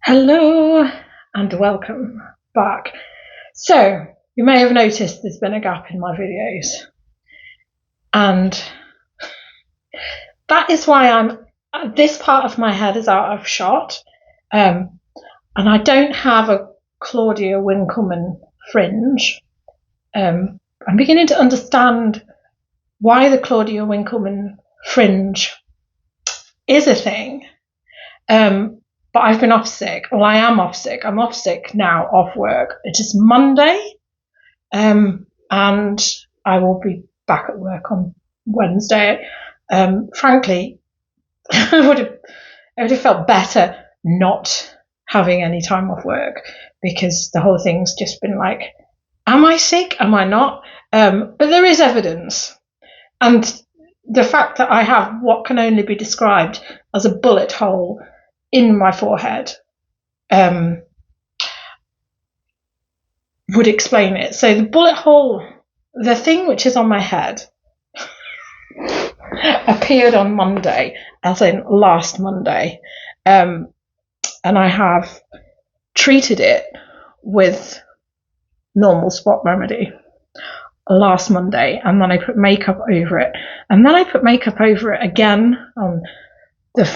Hello and welcome back. So, you may have noticed there's been a gap in my videos, and that is why this part of my head is out of shot, and I don't have a Claudia Winkleman fringe. I'm beginning to understand why the Claudia Winkleman fringe is a thing. But I've been off sick. Well, I am off sick. I'm off sick now, off work. It is Monday, and I will be back at work on Wednesday. Frankly, I would have felt better not having any time off work, because the whole thing's just been like, am I sick? Am I not? But there is evidence. And the fact that I have what can only be described as a bullet hole in my forehead would explain it. So the bullet hole, the thing which is on my head, appeared on Monday, as in last Monday, and I have treated it with normal spot remedy last Monday, and then I put makeup over it, and then I put makeup over it again on the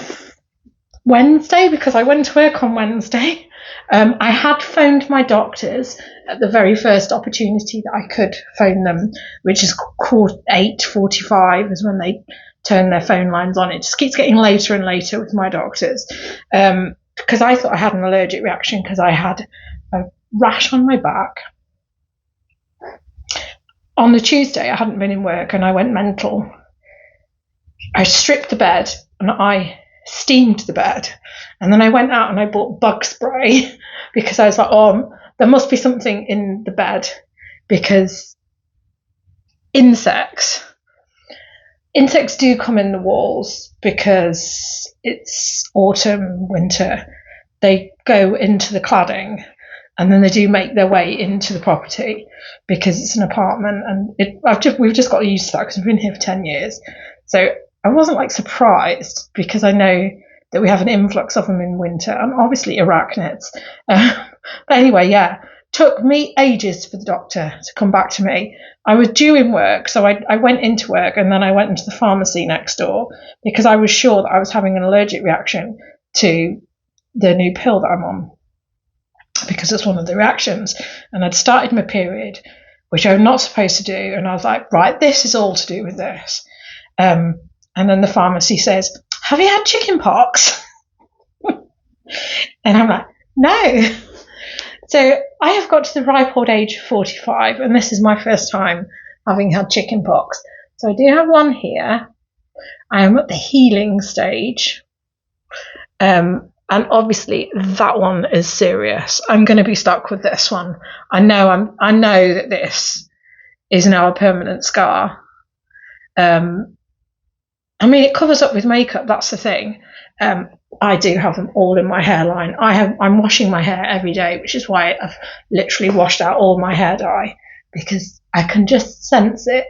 Wednesday, because I went to work on Wednesday. I had phoned my doctors at the very first opportunity that I could phone them, which is called 8:45 is when they turn their phone lines on. It just keeps getting later and later with my doctors, because I thought I had an allergic reaction because I had a rash on my back. On the Tuesday, I hadn't been in work and I went mental. I stripped the bed and I steamed the bed, and then I went out and I bought bug spray because I was like, oh, there must be something in the bed, because insects do come in the walls because it's autumn, winter. They go into the cladding and then they do make their way into the property because it's an apartment, and we've just got used to that because we've been here for 10 years. So I wasn't like surprised, because I know that we have an influx of them in winter, and obviously arachnids. But anyway, yeah, took me ages for the doctor to come back to me. I was due in work, so I went into work and then I went into the pharmacy next door because I was sure that I was having an allergic reaction to the new pill that I'm on, because it's one of the reactions. And I'd started my period, which I'm not supposed to do, and I was like, right, this is all to do with this. And then the pharmacy says, have you had chicken pox? And I'm like, no. So I have got to the ripe old age of 45, and this is my first time having had chicken pox. So I do have one here. I am at the healing stage. And obviously that one is serious. I'm going to be stuck with this one. I know that this is now a permanent scar. I mean, it covers up with makeup, that's the thing. I do have them all in my hairline. I'm washing my hair every day, which is why I've literally washed out all my hair dye, because I can just sense it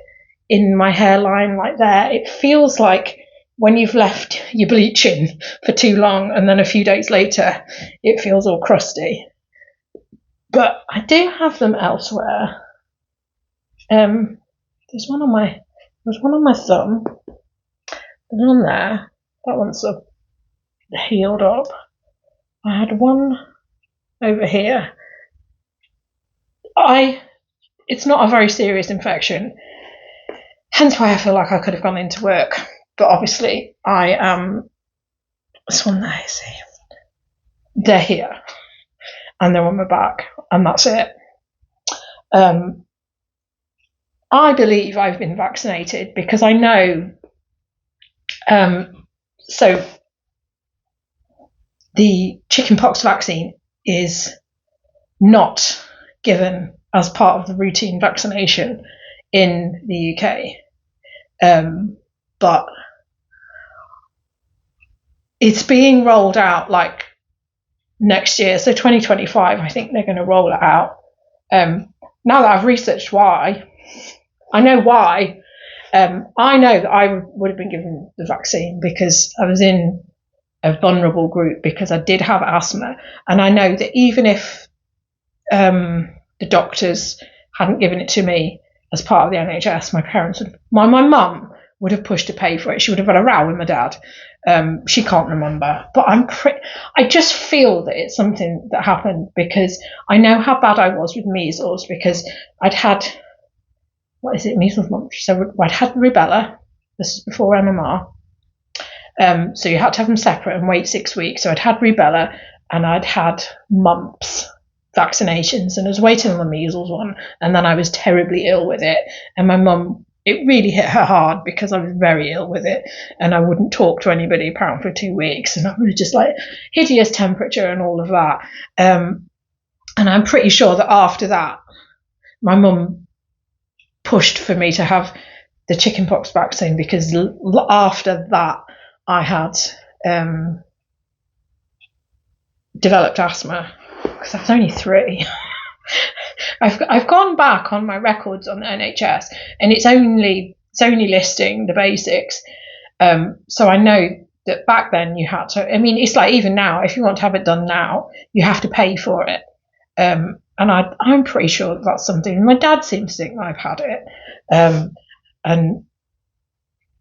in my hairline like there. It feels like when you've left your bleaching for too long and then a few days later it feels all crusty. But I do have them elsewhere. There's one on my thumb. And on there, that one's healed up. I had one over here. It's not a very serious infection, hence why I feel like I could have gone into work. But obviously, this one there, see, they're here, and they're on my back, and that's it. I believe I've been vaccinated because I know. So the chicken pox vaccine is not given as part of the routine vaccination in the UK, but it's being rolled out like next year. So 2025, I think they're going to roll it out. Now that I've researched why, I know why. I know that I would have been given the vaccine because I was in a vulnerable group because I did have asthma. And I know that even if the doctors hadn't given it to me as part of the NHS, my mum would have pushed to pay for it. She would have had a row with my dad. She can't remember, but I just feel that it's something that happened because I know how bad I was with measles because I'd had, measles mumps. So I'd had rubella. This is before MMR. So you had to have them separate and wait 6 weeks. So I'd had rubella and I'd had mumps vaccinations, and I was waiting on the measles one, and then I was terribly ill with it. And my mum, it really hit her hard because I was very ill with it, and I wouldn't talk to anybody apparently for 2 weeks, and I was just like hideous temperature and all of that. And I'm pretty sure that after that, my mum pushed for me to have the chickenpox vaccine because after that I had developed asthma. Because I was only 3. I've gone back on my records on the NHS, and it's only listing the basics. So I know that back then you had to. I mean, it's like even now, if you want to have it done now, you have to pay for it. And I'm pretty sure that's something. My dad seems to think I've had it, and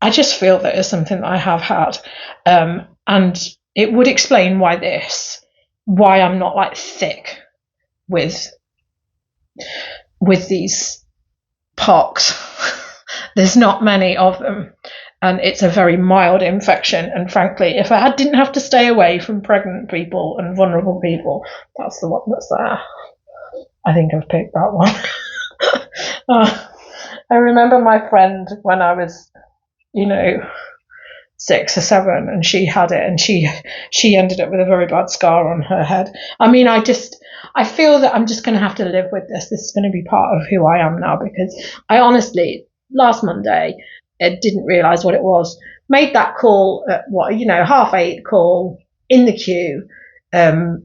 I just feel that it's something that I have had, and it would explain why I'm not like thick with these pox. There's not many of them, and it's a very mild infection. And frankly, if I didn't have to stay away from pregnant people and vulnerable people, that's the one that's there. I think I've picked that one. I remember my friend when I was, 6 or 7, and she had it, and she ended up with a very bad scar on her head. I mean, I feel that I'm just going to have to live with this. This is going to be part of who I am now, because I honestly, last Monday, I didn't realise what it was. Made that call at 8:30 call in the queue. In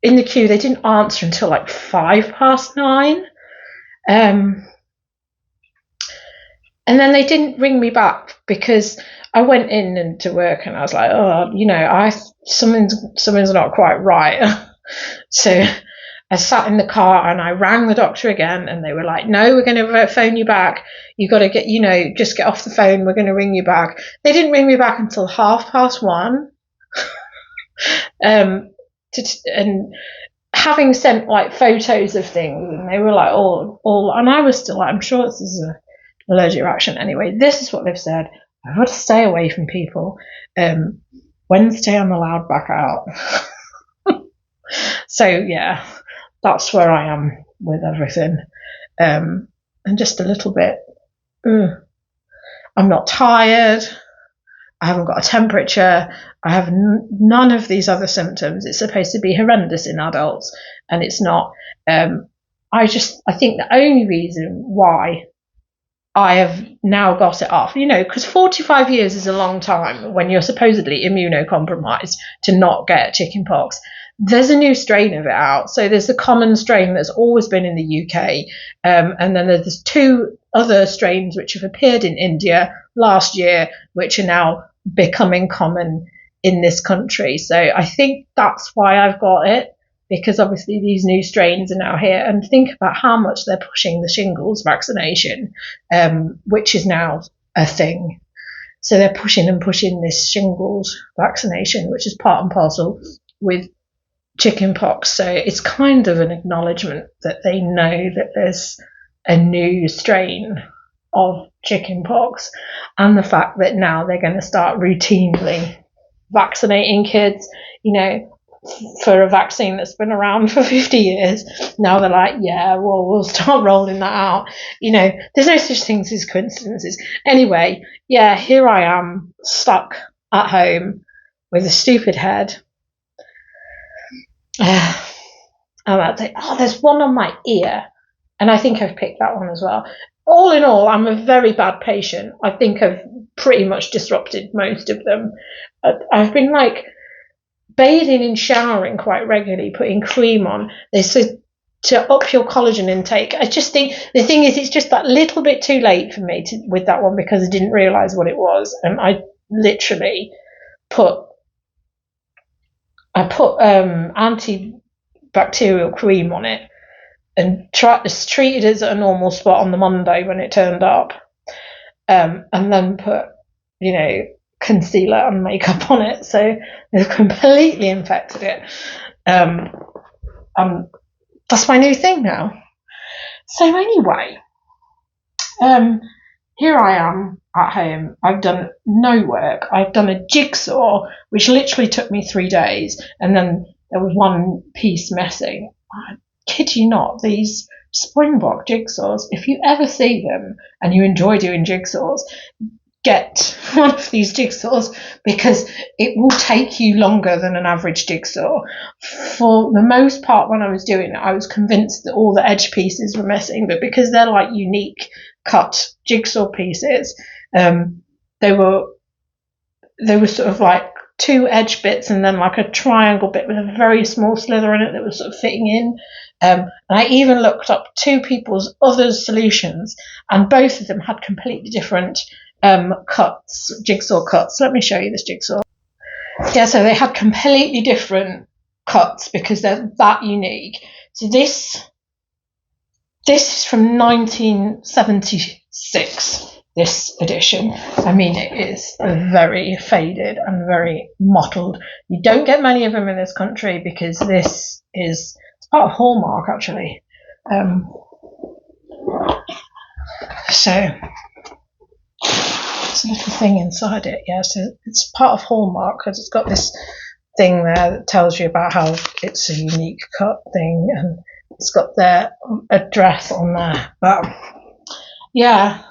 the queue, they didn't answer until like 9:05. And then they didn't ring me back because I went in to work and I was like, something's not quite right. So I sat in the car and I rang the doctor again, and they were like, no, we're going to phone you back. You got to get, just get off the phone. We're going to ring you back. They didn't ring me back until 1:30. And having sent like photos of things, and they were like all, and I was still like, I'm sure this is a allergic reaction. Anyway, this is what they've said. I've got to stay away from people. Wednesday I'm allowed back out. So yeah, that's where I am with everything. And just a little bit, I'm not tired. I haven't got a temperature. I have none of these other symptoms. It's supposed to be horrendous in adults, and it's not. I think the only reason why I have now got it off, because 45 years is a long time when you're supposedly immunocompromised to not get chickenpox. There's a new strain of it out. So there's the common strain that's always been in the UK, and then there's 2 other strains which have appeared in India last year, which are now becoming common in this country. So I think that's why I've got it, because obviously these new strains are now here. And think about how much they're pushing the shingles vaccination, which is now a thing. So they're pushing this shingles vaccination, which is part and parcel with chickenpox. So it's kind of an acknowledgement that they know that there's a new strain of chickenpox, and the fact that now they're going to start routinely vaccinating kids, for a vaccine that's been around for 50 years. Now they're like, yeah, well, we'll start rolling that out. There's no such things as coincidences. Anyway, yeah, here I am stuck at home with a stupid head. And I'd say, there's one on my ear, and I think I've picked that one as well. All in all, I'm a very bad patient. I think I've pretty much disrupted most of them. I've been like bathing and showering quite regularly, putting cream on. They said to up your collagen intake. I just think the thing is, it's just that little bit too late for me with that one, because I didn't realise what it was, and I literally put I put antibacterial cream on it and treated it as a normal spot on the Monday when it turned up, and then put, concealer and makeup on it, so it completely infected it. That's my new thing now. So anyway, here I am at home. I've done no work. I've done a jigsaw, which literally took me 3 days, and then there was one piece missing. I kid you not, these Springbok jigsaws, if you ever see them and you enjoy doing jigsaws, get one of these jigsaws, because it will take you longer than an average jigsaw. For the most part, when I was doing it, I was convinced that all the edge pieces were missing, but because they're like unique cut jigsaw pieces, they were sort of like 2 edge bits and then like a triangle bit with a very small slither in it that was sort of fitting in. And I even looked up 2 people's other solutions, and both of them had completely different jigsaw cuts. Let me show you this jigsaw. Yeah, so they had completely different cuts because they're that unique. So this is from 1976, this edition. I mean, it is very faded and very mottled. You don't get many of them in this country because it's part of Hallmark, actually. So there's a little thing inside it. Yeah, so it's part of Hallmark because it's got this thing there that tells you about how it's a unique cut thing, and it's got their address on there. But yeah,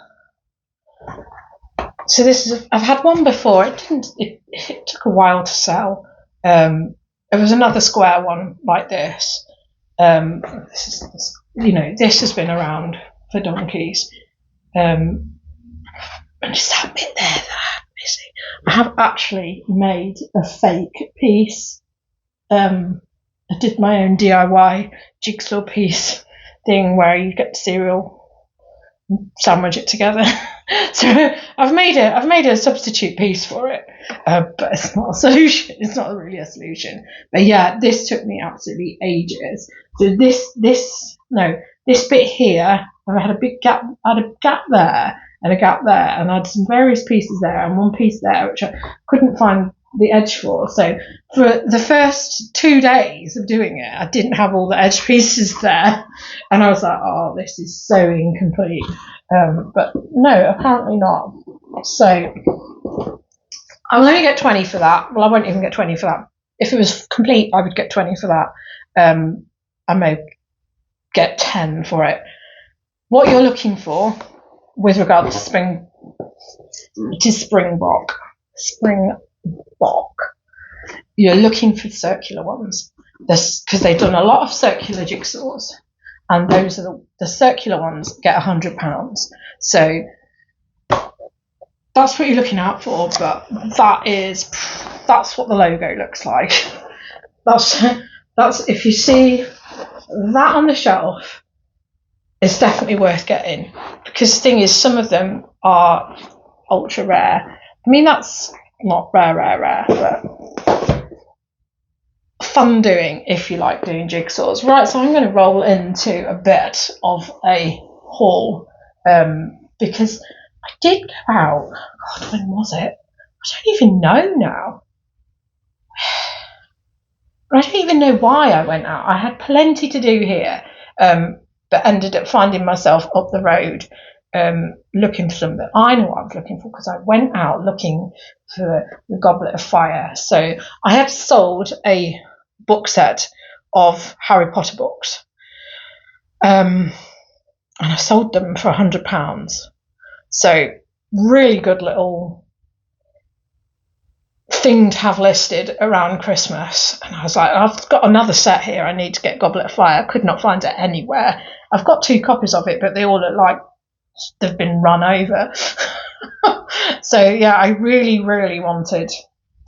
so I've had one before. It took a while to sell. There was another square one like this. This has been around for donkeys. And it's that bit there that I'm missing. I have actually made a fake piece. I did my own DIY jigsaw piece thing where you get the cereal, sandwich it together. So I've made a substitute piece for it, but it's not a solution. It's not really a solution. But yeah, this took me absolutely ages. So this bit here, I had a big gap. I had a gap there and a gap there, and I had some various pieces there and one piece there which I couldn't find the edge for. So for the first 2 days of doing it, I didn't have all the edge pieces there, and I was like, oh, this is so incomplete. But no, apparently not. So I'll only get 20 for that. Well, I won't even get 20 for that. If it was complete, I would get 20 for that. I may get 10 for it. What you're looking for with regard to Springbok, you're looking for circular ones, because they've done a lot of circular jigsaws, and those are the circular ones get £100. So that's what you're looking out for. But that's what the logo looks like. That's if you see that on the shelf, it's definitely worth getting, because the thing is, some of them are ultra rare. I mean, that's not rare, but fun doing if you like doing jigsaws. Right, so I'm going to roll into a bit of a haul, because I did go out. God, when was it? I don't even know now. I don't even know why I went out. I had plenty to do here, but ended up finding myself up the road looking for something. I know what I was looking for, because I went out looking for the Goblet of Fire. So I had sold a book set of Harry Potter books, and I sold them for £100. So really good little thing to have listed around Christmas. And I was like, I've got another set here. I need to get Goblet of Fire. I could not find it anywhere. I've got 2 copies of it, but they all look like they've been run over. So yeah, I really, really wanted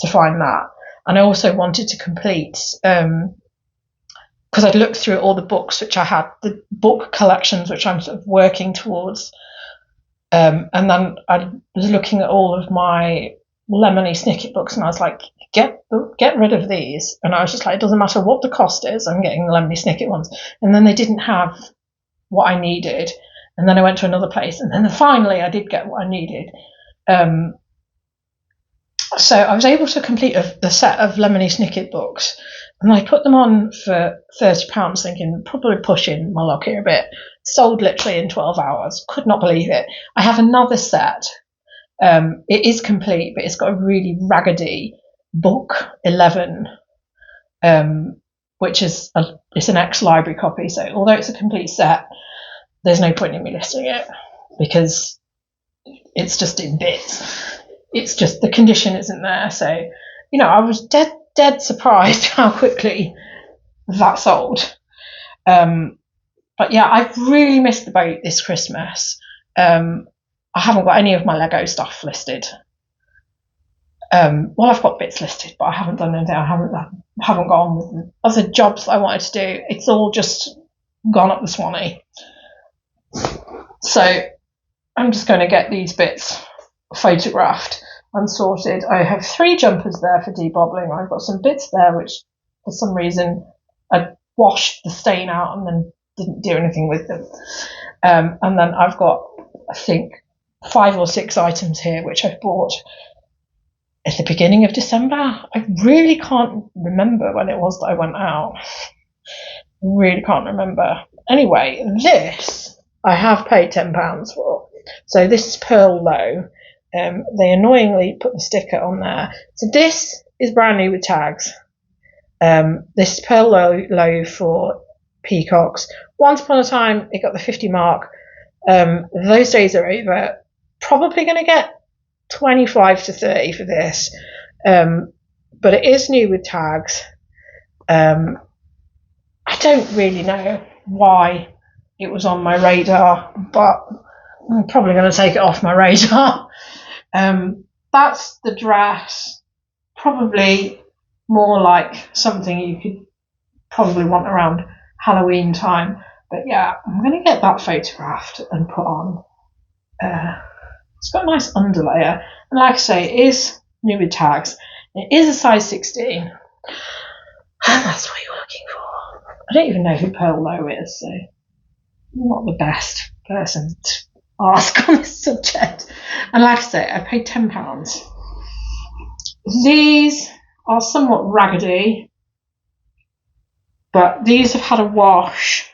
to find that. And I also wanted to complete, because I'd looked through all the books which I had, the book collections which I'm sort of working towards. And then I was looking at all of my lemony Snicket books, and I was like, get rid of these. And I was just like, it doesn't matter what the cost is, I'm getting the lemony Snicket ones. And then they didn't have what I needed. And then I went to another place, and then finally I did get what I needed. So I was able to complete the set of lemony Snicket books, and I put them on for £30, thinking probably pushing my luck here a bit. Sold literally in 12 hours. Could not believe it. I have another set. It is complete, but it's got a really raggedy book 11, which is it's an ex-library copy. So although it's a complete set, there's no point in me listing it because it's just in bits. It's just the condition isn't there. So, I was dead surprised how quickly that sold. But yeah, I've really missed the boat this Christmas. I haven't got any of my Lego stuff listed. Well, I've got bits listed, but I haven't done anything. I haven't gone with the other jobs that I wanted to do. It's all just gone up the Swanee. So I'm just going to get these bits photographed and sorted. I have 3 jumpers there for debobbling. I've got some bits there which for some reason I washed the stain out and then didn't do anything with them. And then I've got, I think, 5 or 6 items here which I bought at the beginning of December. I really can't remember when it was that I went out. Really can't remember. Anyway, this I have paid £10 for. So this is Pearl Low. They annoyingly put the sticker on there. So this is brand new with tags. This is Pearl Low for peacocks. Once upon a time, it got the 50 mark. Those days are over. Probably going to get 25 to 30 for this. But it is new with tags. I don't really know why it was on my radar, but I'm probably going to take it off my radar. That's the dress. Probably more like something you could probably want around Halloween time. But yeah, I'm going to get that photographed and put on. It's got a nice underlayer. And like I say, it is new with tags. It is a size 16. And that's what you're looking for. I don't even know who Pearl Low is, so I'm not the best person to ask on this subject. And like I say, I paid £10. These are somewhat raggedy, but these have had a wash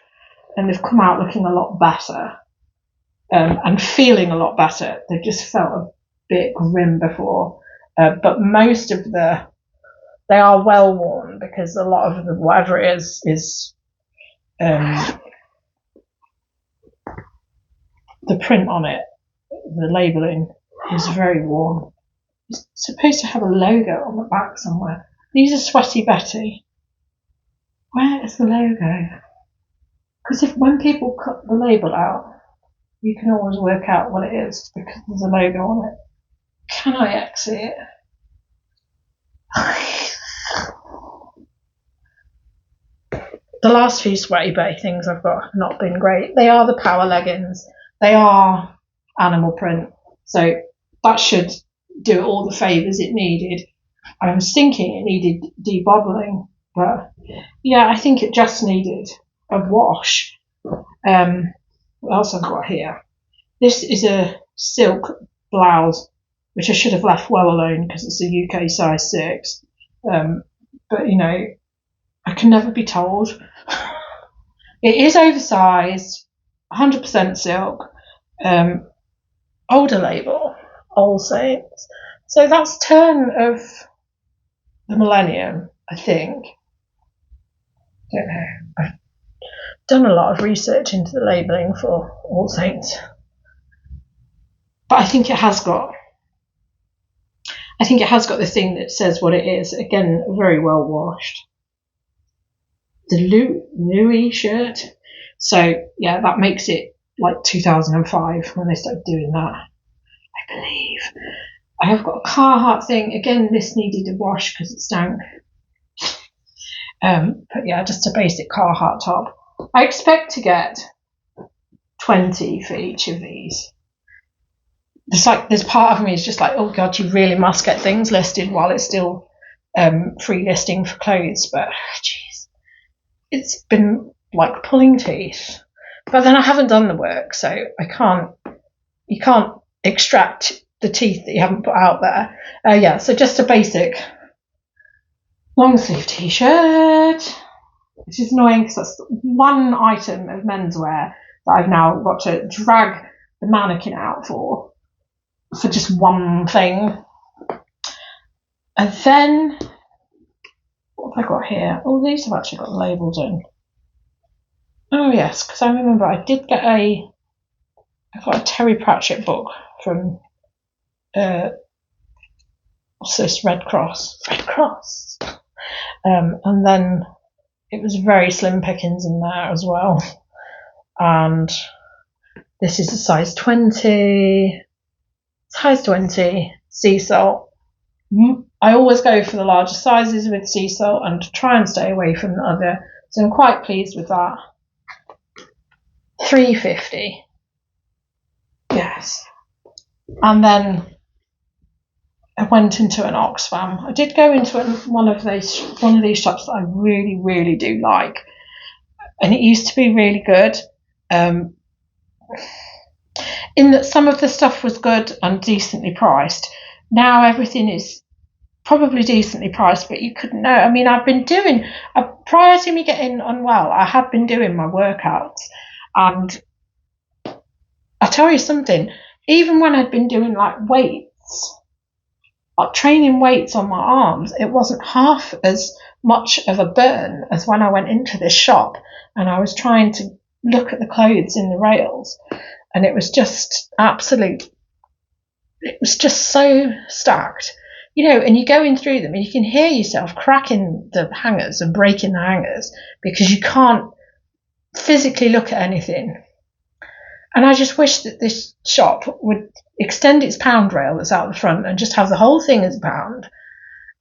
and they've come out looking a lot better and feeling a lot better. They just felt a bit grim before, but most of they are well worn because a lot of the whatever it is the print on it, the labelling is very worn. It's supposed to have a logo on the back somewhere. These are Sweaty Betty. Where is the logo? Because when people cut the label out, you can always work out what it is because there's a logo on it. Can I exit it? The last few Sweaty Betty things I've got have not been great. They are the power leggings. They are animal print. So that should do all the favours it needed. I was thinking it needed debobbling, but yeah, I think it just needed a wash. What else I've got here? This is a silk blouse, which I should have left well alone because it's a UK size 6. But I can never be told. It is oversized, 100% silk, older label, All Saints. So that's turn of the millennium, I think. Don't know. I've done a lot of research into the labelling for All Saints. But I think it has got the thing that says what it is. Again, very well washed. The Louis shirt. So yeah, that makes it like 2005 when they started doing that, I believe. I have got a Carhartt thing. Again, this needed a wash because it stank. But yeah, just a basic Carhartt top. I expect to get 20 for each of these. there's part of me is just like, oh God, you really must get things listed while it's still free listing for clothes. But jeez, it's been like pulling teeth. But then I haven't done the work, so you can't extract the teeth that you haven't put out there. So just a basic long sleeve t-shirt, which is annoying because that's one item of menswear that I've now got to drag the mannequin out for just one thing. And then what have I got here? Oh, these have actually got labels in. Oh yes, because I remember I did get I got a Terry Pratchett book from what's this, Red Cross. And then it was very slim pickings in there as well. And this is a size 20 sea salt. I always go for the larger sizes with sea salt and try and stay away from the other. So I'm quite pleased with that. $3.50. Yes. And then I went into an Oxfam. I did go into one of these shops that I really, really do like, and it used to be really good. In that some of the stuff was good and decently priced. Now everything is probably decently priced, but you couldn't know. I mean, I've been doing prior to me getting unwell, I had been doing my workouts, and I'll tell you something. Even when I'd been doing like weights. Training weights on my arms, it wasn't half as much of a burn as when I went into this shop and I was trying to look at the clothes in the rails, and it was just it was just so stacked, and you're going through them and you can hear yourself cracking the hangers and breaking the hangers because you can't physically look at anything. And I just wish that this shop would extend its pound rail that's out the front and just have the whole thing as a pound.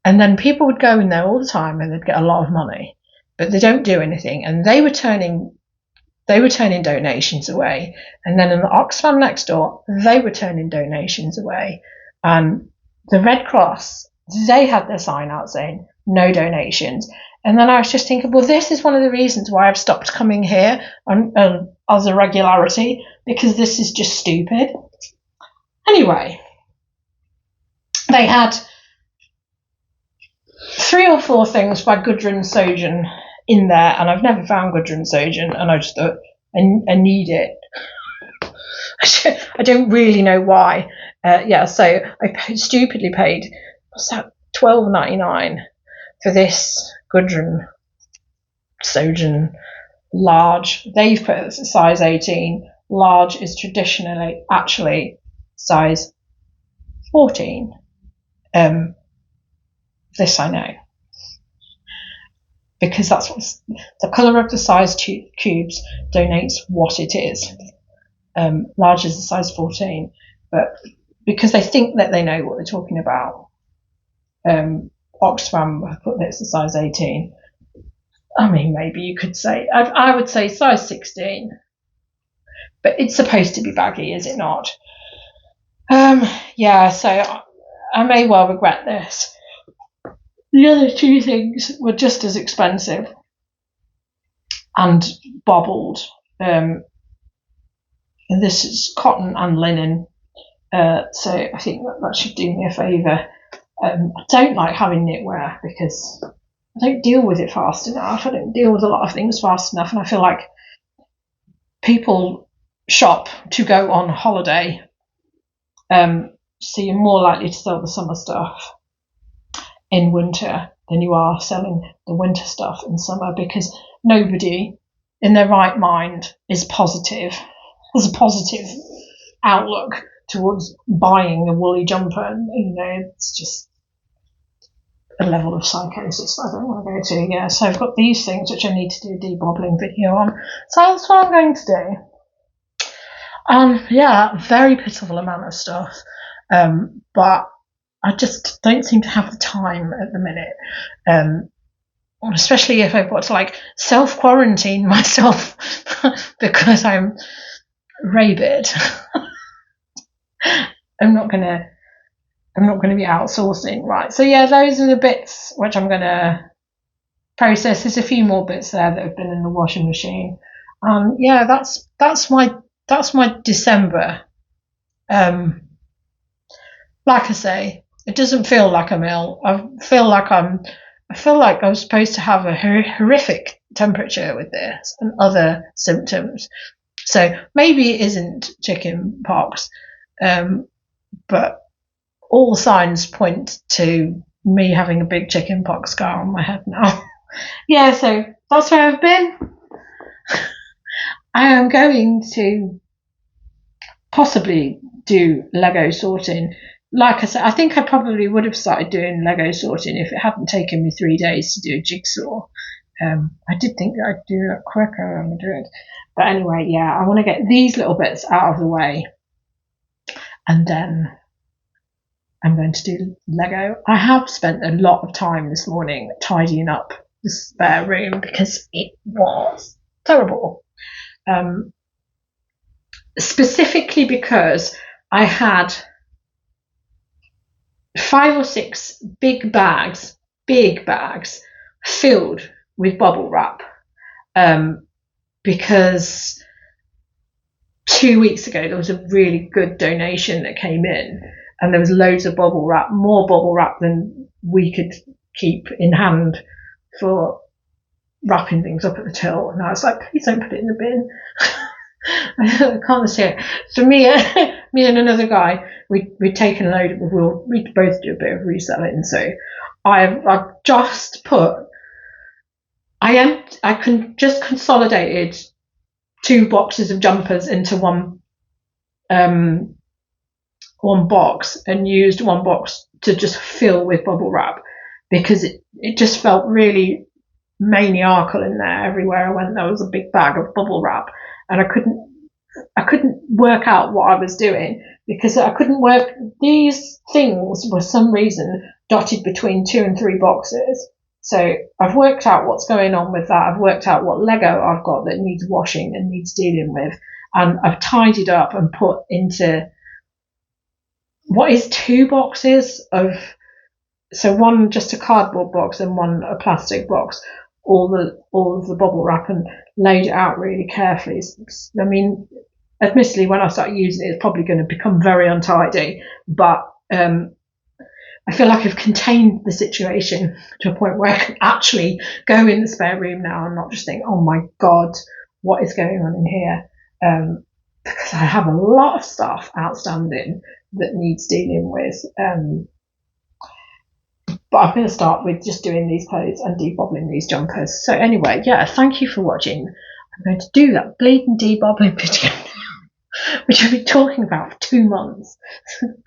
And then people would go in there all the time and they'd get a lot of money. But they don't do anything. And they were turning donations away. And then in the Oxfam next door, they were turning donations away. And the Red Cross, they had their sign out saying, no donations. And then I was just thinking, well, this is one of the reasons why I've stopped coming here as a regularity, because this is just stupid. Anyway, they had 3 or 4 things by Gudrun Sojan in there, and I've never found Gudrun Sojan, and I just thought, I need it. I don't really know why. So I stupidly paid, what's that, $12.99 for this Gudrun Sojan large. They've put it as a size 18. Large is traditionally actually size 14. This I know, because that's what the colour of the size cubes donates what it is. Large is a size 14, but because they think that they know what they're talking about, Oxfam have put this as a size 18. I mean, maybe you could say, I would say size 16, but it's supposed to be baggy, is it not? So I may well regret this. The other 2 things were just as expensive and bobbled. And this is cotton and linen, so I think that should do me a favour. I don't like having knitwear because I don't deal with it fast enough. I don't deal with a lot of things fast enough, and I feel like people shop to go on holiday, so you're more likely to sell the summer stuff in winter than you are selling the winter stuff in summer, because nobody in their right mind is positive. There's a positive outlook towards buying a woolly jumper. It's just a level of psychosis I don't want to go to. So I've got these things which I need to do a debobbling video on. So that's what I'm going to do. Very pitiful amount of stuff. But I just don't seem to have the time at the minute. Especially if I've got to self-quarantine myself because I'm rabid. I'm not gonna be outsourcing, right? So yeah, those are the bits which I'm gonna process. There's a few more bits there that have been in the washing machine. Yeah, that's my December. Like I say, it doesn't feel like I'm ill. I feel like I'm supposed to have a horrific temperature with this and other symptoms. So maybe it isn't chicken pox, but all signs point to me having a big chicken pox scar on my head now. Yeah, so that's where I've been. I am going to possibly do Lego sorting. Like I said, I think I probably would have started doing Lego sorting if it hadn't taken me 3 days to do a jigsaw. I did think that I'd do that quicker on Madrid. But anyway, yeah, I want to get these little bits out of the way. And then I'm going to do Lego. I have spent a lot of time this morning tidying up the spare room because it was terrible. Specifically because I had 5 or 6 big bags filled with bubble wrap, because 2 weeks ago there was a really good donation that came in, and there was loads of bubble wrap, more bubble wrap than we could keep in hand for wrapping things up at the till. And I was like, please don't put it in the bin. I can't see it. So me and another guy, we'd taken a load of, we'd both do a bit of reselling. So I've just put, I just consolidated 2 boxes of jumpers into one box, and used one box to just fill with bubble wrap, because it just felt really maniacal in there. Everywhere I went there was a big bag of bubble wrap, and I couldn't work out what I was doing, because I couldn't work. These things for some reason dotted between 2 and 3 boxes. So I've worked out what's going on with that. I've worked out what Lego I've got that needs washing and needs dealing with, and I've tidied up and put into what is 2 boxes of, so one just a cardboard box and one a plastic box, all of the bubble wrap, and laid it out really carefully. I mean, admittedly, when I start using it, it's probably going to become very untidy, but I feel like I've contained the situation to a point where I can actually go in the spare room now and not just think, oh my God, what is going on in here? Because I have a lot of stuff outstanding that needs dealing with. But I'm going to start with just doing these clothes and debobbling these jumpers. So anyway, yeah, thank you for watching. I'm going to do that bleeding debobbling video now, which I've been talking about for 2 months.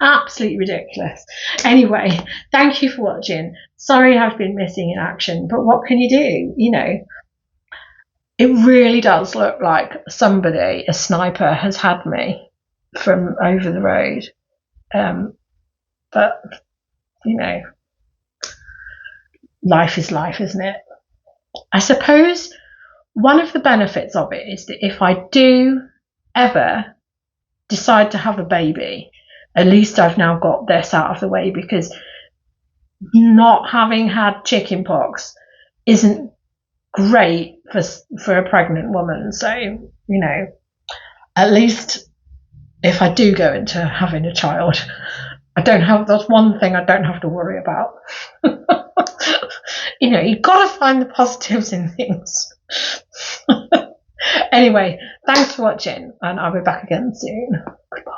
Absolutely ridiculous. Anyway, thank you for watching. Sorry I've been missing in action, but what can you do? You know, it really does look like somebody, a sniper, has had me from over the road. But, you know, life is life, isn't it? I suppose one of the benefits of it is that if I do ever decide to have a baby, at least I've now got this out of the way, because not having had chicken pox isn't great for a pregnant woman. So, you know, at least if I do go into having a child, that's one thing I don't have to worry about. You know, you've got to find the positives in things. Anyway, thanks for watching, and I'll be back again soon. Goodbye.